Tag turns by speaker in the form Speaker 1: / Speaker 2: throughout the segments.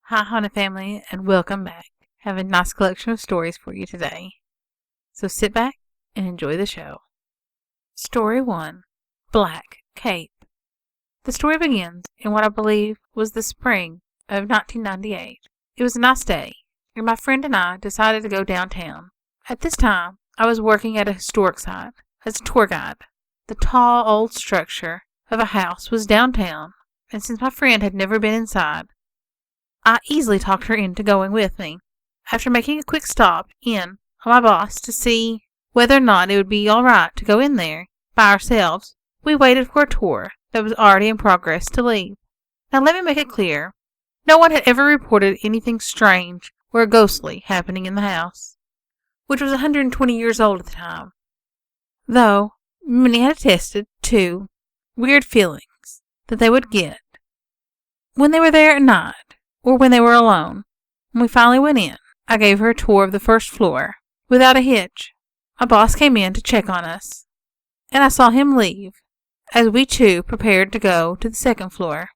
Speaker 1: Hi, Haunted Family, and welcome back. I have a nice collection of stories for you today. So sit back and enjoy the show. Story 1, Black Cape. The story begins in what I believe was the spring of 1998. It was a nice day, and my friend and I decided to go downtown. At this time, I was working at a historic site as a tour guide. The tall, old structure of a house was downtown, and since my friend had never been inside, I easily talked her into going with me. After making a quick stop in on my boss to see whether or not it would be all right to go in there by ourselves, we waited for a tour that was already in progress to leave. Now let me make it clear, no one had ever reported anything strange or ghostly happening in the house, which was 120 years old at the time, though many had attested to weird feelings that they would get when they were there at night, or when they were alone. When we finally went in, I gave her a tour of the first floor, without a hitch. My boss came in to check on us, and I saw him leave, as we two prepared to go to the second floor.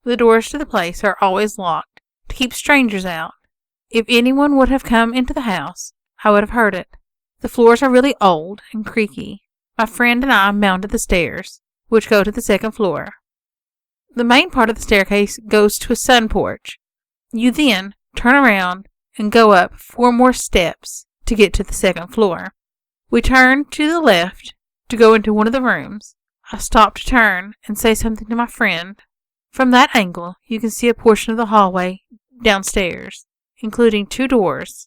Speaker 1: The doors to the place are always locked, to keep strangers out. If anyone would have come into the house, I would have heard it. The floors are really old and creaky. My friend and I mounted the stairs, which go to the second floor. The main part of the staircase goes to a sun porch. You then turn around and go up 4 more steps to get to the second floor. We turned to the left to go into one of the rooms. I stopped to turn and say something to my friend. From that angle, you can see a portion of the hallway downstairs, including 2 doors.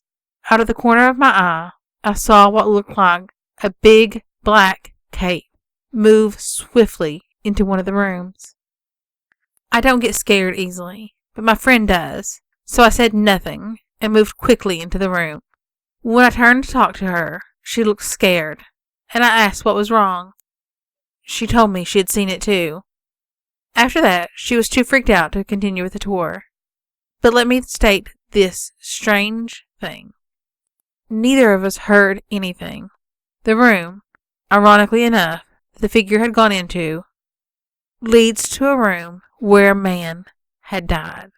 Speaker 1: Out of the corner of my eye, I saw what looked like a big black cape move swiftly into one of the rooms. I don't get scared easily, but my friend does, so I said nothing and moved quickly into the room. When I turned to talk to her, she looked scared, and I asked what was wrong. She told me she had seen it too. After that, she was too freaked out to continue with the tour. But let me state this strange thing. Neither of us heard anything. The room, ironically enough, that the figure had gone into, leads to a room where a man had died.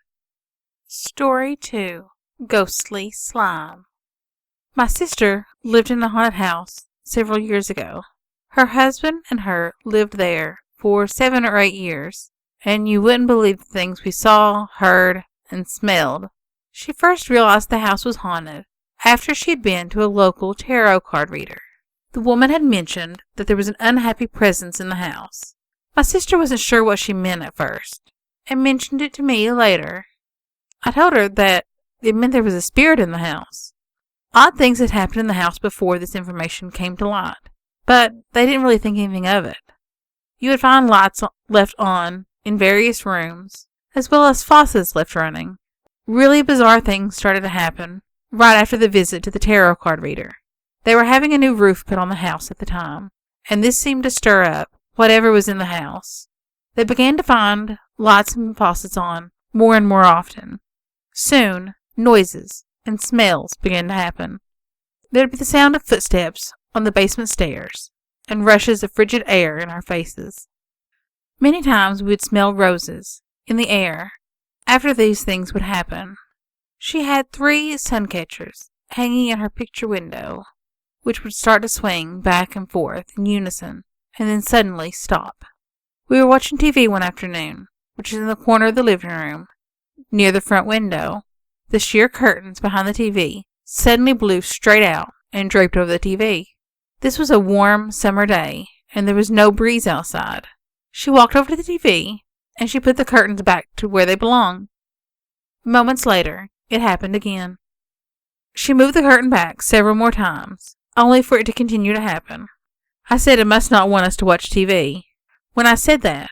Speaker 1: Story 2, Ghostly Slime. My sister lived in a haunted house several years ago. Her husband and her lived there for 7 or 8 years, and you wouldn't believe the things we saw, heard, and smelled. She first realized the house was haunted after she had been to a local tarot card reader. The woman had mentioned that there was an unhappy presence in the house. My sister wasn't sure what she meant at first, and mentioned it to me later. I told her that it meant there was a spirit in the house. Odd things had happened in the house before this information came to light, but they didn't really think anything of it. You would find lights left on in various rooms, as well as faucets left running. Really bizarre things started to happen right after the visit to the tarot card reader. They were having a new roof put on the house at the time, and this seemed to stir up whatever was in the house. They began to find lights and faucets on more and more often. Soon, noises and smells began to happen. There would be the sound of footsteps on the basement stairs, and rushes of frigid air in our faces. Many times we would smell roses in the air after these things would happen. She had 3 sun catchers hanging in her picture window, which would start to swing back and forth in unison, and then suddenly stop. We were watching TV one afternoon, which is in the corner of the living room, near the front window. The sheer curtains behind the TV suddenly blew straight out and draped over the TV. This was a warm summer day, and there was no breeze outside. She walked over to the TV, and she put the curtains back to where they belonged. Moments later, it happened again. She moved the curtain back several more times, only for it to continue to happen. I said it must not want us to watch TV. When I said that,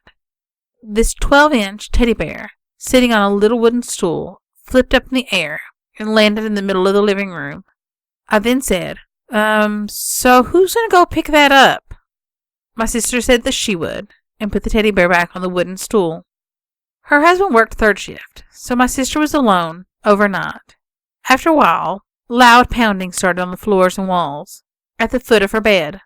Speaker 1: this 12-inch teddy bear, sitting on a little wooden stool, flipped up in the air and landed in the middle of the living room. I then said, so who's going to go pick that up? My sister said that she would, and put the teddy bear back on the wooden stool. Her husband worked 3rd shift, so my sister was alone overnight. After a while, loud pounding started on the floors and walls, at the foot of her bed.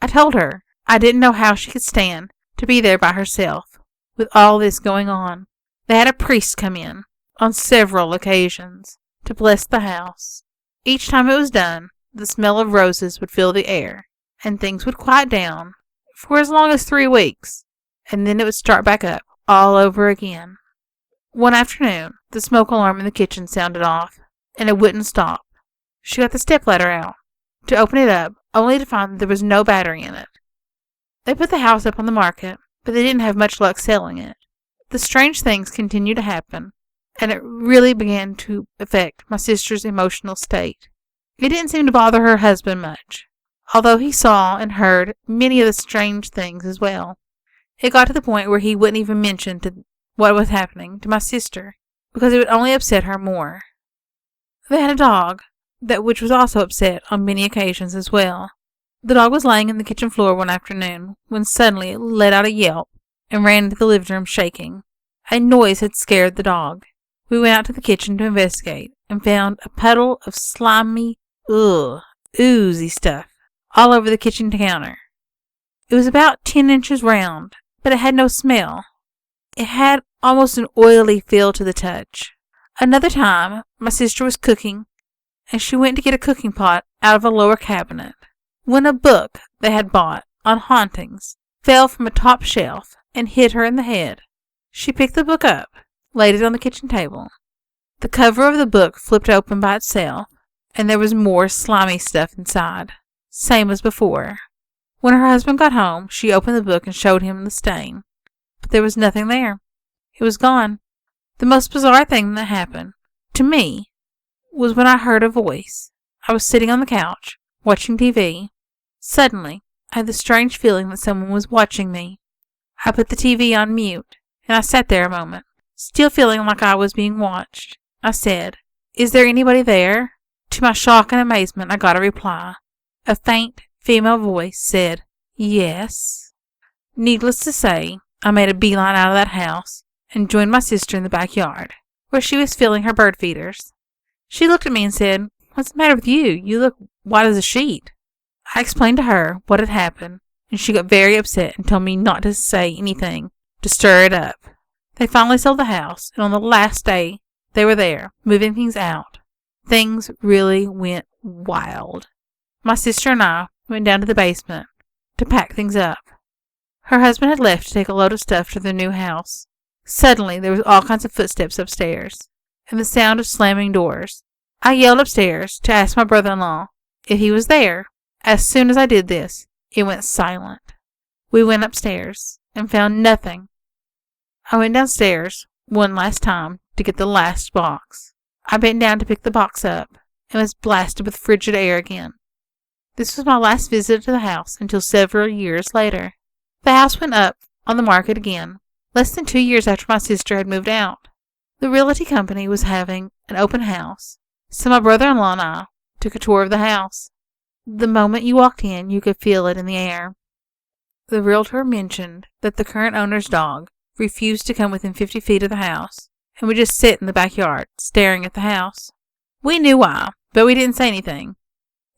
Speaker 1: I told her I didn't know how she could stand to be there by herself, with all this going on. They had a priest come in, on several occasions to bless the house. Each time it was done, the smell of roses would fill the air, and things would quiet down for as long as 3 weeks, and then it would start back up all over again. One afternoon, the smoke alarm in the kitchen sounded off, and it wouldn't stop. She got the stepladder out to open it up, only to find that there was no battery in it. They put the house up on the market, but they didn't have much luck selling it. The strange things continued to happen, and it really began to affect my sister's emotional state. It didn't seem to bother her husband much, although he saw and heard many of the strange things as well. It got to the point where he wouldn't even mention what was happening to my sister, because it would only upset her more. They had a dog, which was also upset on many occasions as well. The dog was laying on the kitchen floor one afternoon, when suddenly it let out a yelp and ran into the living room shaking. A noise had scared the dog. We went out to the kitchen to investigate, and found a puddle of slimy, oozy stuff all over the kitchen counter. It was about 10 inches round, but it had no smell. It had almost an oily feel to the touch. Another time, my sister was cooking, and she went to get a cooking pot out of a lower cabinet, when a book they had bought on hauntings fell from a top shelf and hit her in the head. She picked the book up, laid it on the kitchen table. The cover of the book flipped open by itself, and there was more slimy stuff inside, same as before. When her husband got home, she opened the book and showed him the stain, but there was nothing there. It was gone. The most bizarre thing that happened to me was when I heard a voice. I was sitting on the couch, watching TV. Suddenly, I had the strange feeling that someone was watching me. I put the TV on mute, and I sat there a moment, still feeling like I was being watched. I said, "Is there anybody there?" To my shock and amazement, I got a reply. A faint female voice said, "Yes." Needless to say, I made a beeline out of that house and joined my sister in the backyard, where she was filling her bird feeders. She looked at me and said, "What's the matter with you? You look white as a sheet." I explained to her what had happened, and she got very upset and told me not to say anything to stir it up. They finally sold the house, and on the last day they were there, moving things out, things really went wild. My sister and I went down to the basement to pack things up. Her husband had left to take a load of stuff to their new house. Suddenly there was all kinds of footsteps upstairs, and the sound of slamming doors. I yelled upstairs to ask my brother-in-law if he was there. As soon as I did this, it went silent. We went upstairs and found nothing. I went downstairs one last time to get the last box. I bent down to pick the box up and was blasted with frigid air again. This was my last visit to the house until several years later. The house went up on the market again, less than 2 years after my sister had moved out. The realty company was having an open house, so my brother-in-law and I took a tour of the house. The moment you walked in, you could feel it in the air. The realtor mentioned that the current owner's dog refused to come within 50 feet of the house and would just sit in the backyard, staring at the house. We knew why, but we didn't say anything.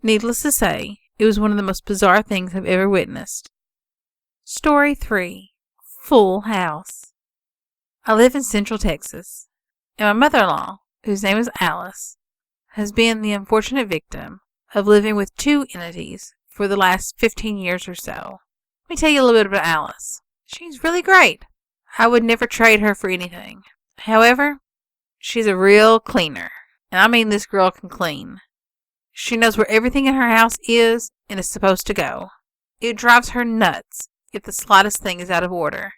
Speaker 1: Needless to say, it was one of the most bizarre things I've ever witnessed. Story 3. Full House. I live in Central Texas, and my mother-in-law, whose name is Alice, has been the unfortunate victim of living with 2 entities for the last 15 years or so. Let me tell you a little bit about Alice. She's really great. I would never trade her for anything. However, she's a real cleaner, and I mean this girl can clean. She knows where everything in her house is and is supposed to go. It drives her nuts if the slightest thing is out of order.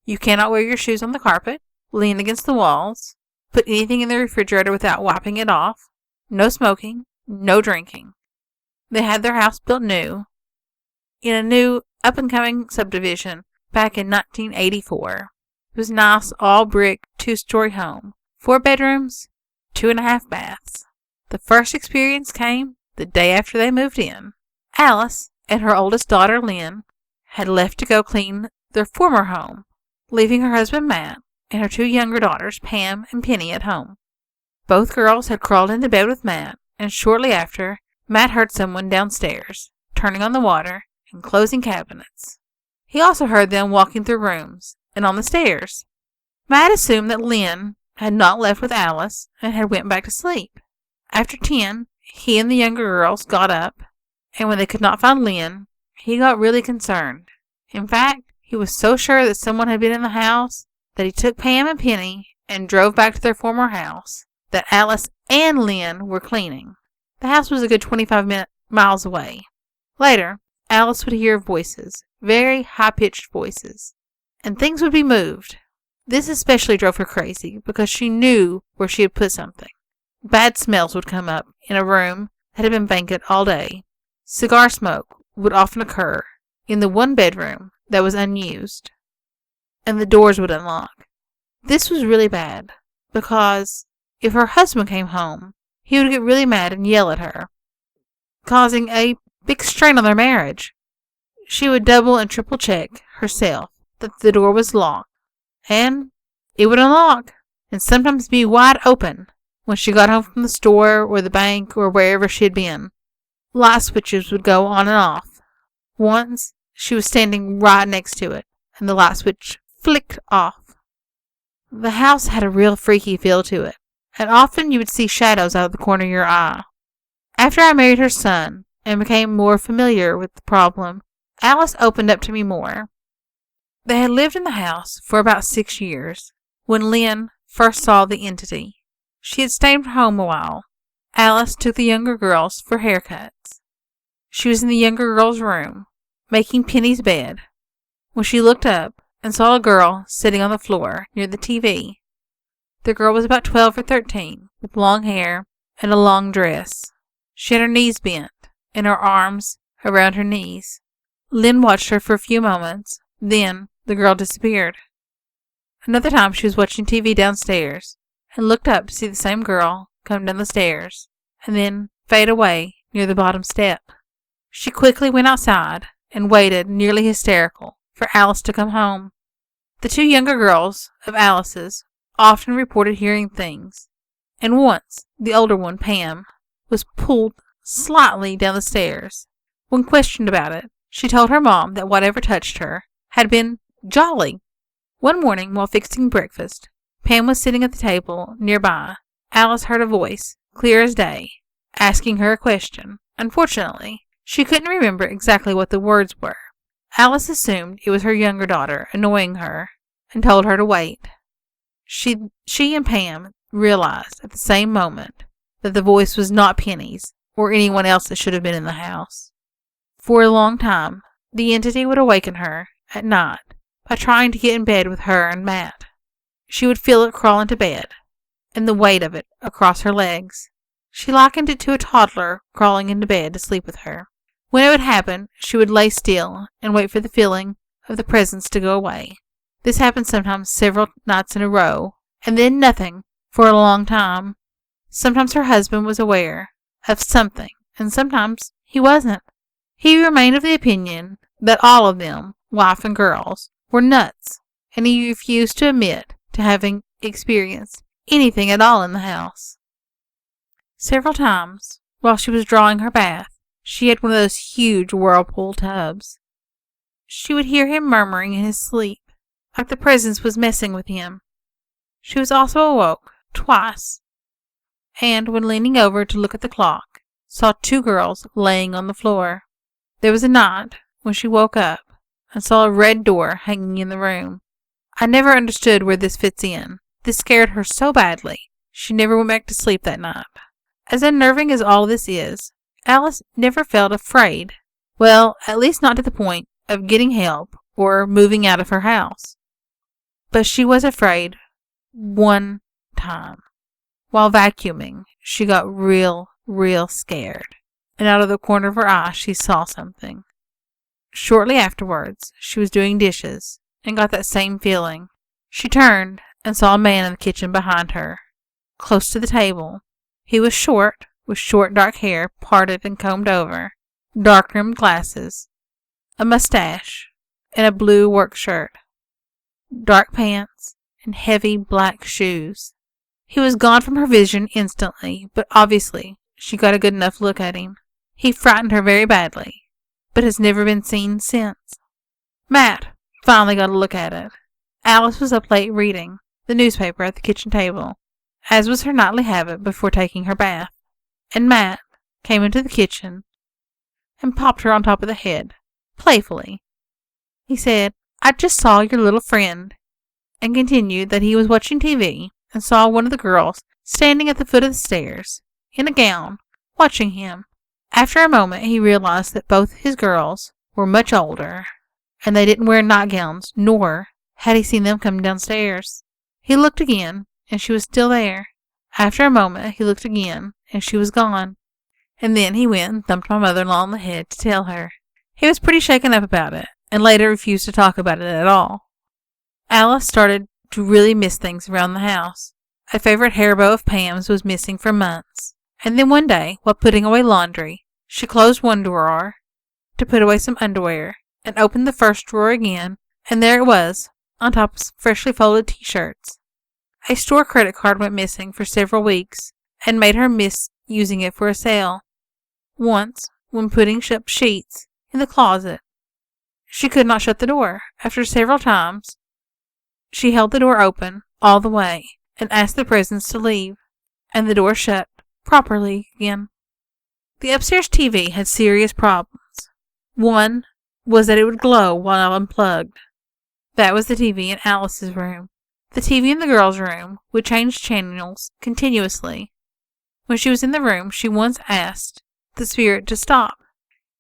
Speaker 1: You cannot wear your shoes on the carpet, lean against the walls, put anything in the refrigerator without wiping it off, no smoking, no drinking. They had their house built new, in a new up-and-coming subdivision back in 1984. It was a nice, all-brick, 2-story home, 4 bedrooms, 2.5 baths. The first experience came the day after they moved in. Alice and her oldest daughter, Lynn, had left to go clean their former home, leaving her husband, Matt, and her 2 younger daughters, Pam and Penny, at home. Both girls had crawled into bed with Matt, and shortly after, Matt heard someone downstairs, turning on the water and closing cabinets. He also heard them walking through rooms and on the stairs. Matt assumed that Lynn had not left with Alice and had went back to sleep. After 10, he and the younger girls got up, and when they could not find Lynn, he got really concerned. In fact, he was so sure that someone had been in the house that he took Pam and Penny and drove back to their former house that Alice and Lynn were cleaning. The house was a good 25 miles away. Later, Alice would hear voices, very high-pitched voices, and things would be moved. This especially drove her crazy because she knew where she had put something. Bad smells would come up in a room that had been vacant all day. Cigar smoke would often occur in the one bedroom that was unused, and the doors would unlock. This was really bad because if her husband came home, he would get really mad and yell at her, causing a big strain on their marriage. She would double and triple check herself that the door was locked, and it would unlock and sometimes be wide open when she got home from the store or the bank or wherever she had been. Light switches would go on and off. Once, she was standing right next to it, and the light switch flicked off. The house had a real freaky feel to it, and often you would see shadows out of the corner of your eye. After I married her son and became more familiar with the problem, Alice opened up to me more. They had lived in the house for about 6 years when Lynn first saw the entity. She had stayed home a while. Alice took the younger girls for haircuts. She was in the younger girl's room, making Penny's bed, when she looked up and saw a girl sitting on the floor near the TV. The girl was about 12 or 13, with long hair and a long dress. She had her knees bent and her arms around her knees. Lynn watched her for a few moments, then the girl disappeared. Another time she was watching TV downstairs and looked up to see the same girl come down the stairs and then fade away near the bottom step. She quickly went outside and waited, nearly hysterical, for Alice to come home. The two younger girls of Alice's often reported hearing things, and once the older one, Pam, was pulled slightly down the stairs. When questioned about it, she told her mom that whatever touched her had been jolly. One morning, while fixing breakfast, Pam was sitting at the table nearby. Alice heard a voice, clear as day, asking her a question. Unfortunately, she couldn't remember exactly what the words were. Alice assumed it was her younger daughter annoying her and told her to wait. She and Pam realized at the same moment that the voice was not Penny's or anyone else that should have been in the house. For a long time, the entity would awaken her at night by trying to get in bed with her and Matt. She would feel it crawl into bed, and the weight of it across her legs. She likened it to a toddler crawling into bed to sleep with her. When it would happen, she would lay still and wait for the feeling of the presence to go away. This happened sometimes several nights in a row, and then nothing for a long time. Sometimes her husband was aware of something, and sometimes he wasn't. He remained of the opinion that all of them, wife and girls, were nuts, and he refused to admit to having experienced anything at all in the house. Several times, while she was drawing her bath, she had one of those huge whirlpool tubs. She would hear him murmuring in his sleep, like the presence was messing with him. She was also awoke twice, and when leaning over to look at the clock, saw 2 girls laying on the floor. There was a night when she woke up and saw a red door hanging in the room. I never understood where this fits in. This scared her so badly, she never went back to sleep that night. As unnerving as all this is, Alice never felt afraid. Well, at least not to the point of getting help or moving out of her house. But she was afraid one time. While vacuuming, she got real scared, and out of the corner of her eye she saw something. Shortly afterwards, she was doing dishes and got that same feeling. She turned and saw a man in the kitchen behind her, close to the table. He was short, with short dark hair parted and combed over, dark-rimmed glasses, a mustache, and a blue work shirt, dark pants, and heavy black shoes. He was gone from her vision instantly, but obviously she got a good enough look at him. He frightened her very badly, but has never been seen since. Matt finally got a look at it. Alice was up late reading, the newspaper at the kitchen table, as was her nightly habit before taking her bath, and Matt came into the kitchen and popped her on top of the head, playfully. He said, "I just saw your little friend," and continued that he was watching TV and saw one of the girls standing at the foot of the stairs, in a gown, watching him. After a moment he realized that both his girls were much older, and they didn't wear nightgowns, nor had he seen them come downstairs. He looked again, and she was still there. After a moment he looked again, and she was gone. And then he went and thumped my mother-in-law on the head to tell her. He was pretty shaken up about it, and later refused to talk about it at all. Alice started to really miss things around the house. A favorite hair bow of Pam's was missing for months. And then one day, while putting away laundry, she closed one drawer to put away some underwear, and opened the first drawer again, and there it was, on top of some freshly folded t-shirts. A store credit card went missing for several weeks, and made her miss using it for a sale. Once, when putting up sheets in the closet, she could not shut the door. After several times, she held the door open all the way, and asked the presents to leave, and the door shut properly again. The upstairs TV had serious problems. One was that it would glow while unplugged. That was the TV in Alice's room. The TV in the girls' room would change channels continuously. When she was in the room, she once asked the spirit to stop.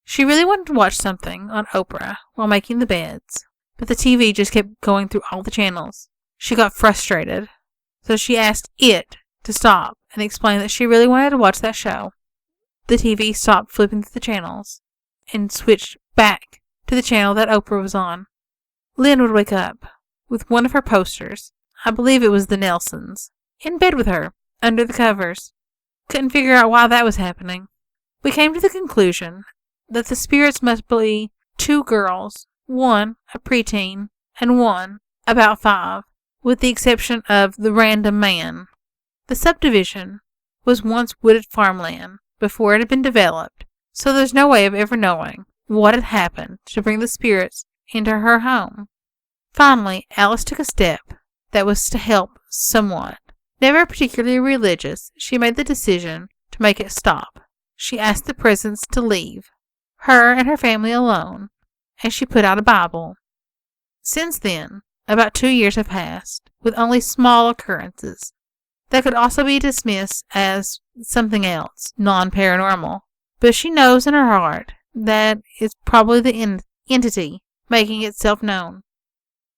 Speaker 1: She really wanted to watch something on Oprah while making the beds, but the TV just kept going through all the channels. She got frustrated, so she asked it to stop and explained that she really wanted to watch that show. The TV stopped flipping through the channels and switched back to the channel that Oprah was on. Lynn would wake up with one of her posters, I believe it was the Nelsons, in bed with her, under the covers. Couldn't figure out why that was happening. We came to the conclusion that the spirits must be two girls, one a preteen and one about 5, with the exception of the random man. The subdivision was once wooded farmland before it had been developed, so there's no way of ever knowing what had happened to bring the spirits into her home. Finally, Alice took a step that was to help somewhat. Never particularly religious, she made the decision to make it stop. She asked the presents to leave, her and her family alone, and she put out a Bible. Since then, about 2 years have passed, with only small occurrences that could also be dismissed as something else, non-paranormal. But she knows in her heart that it's probably the entity making itself known.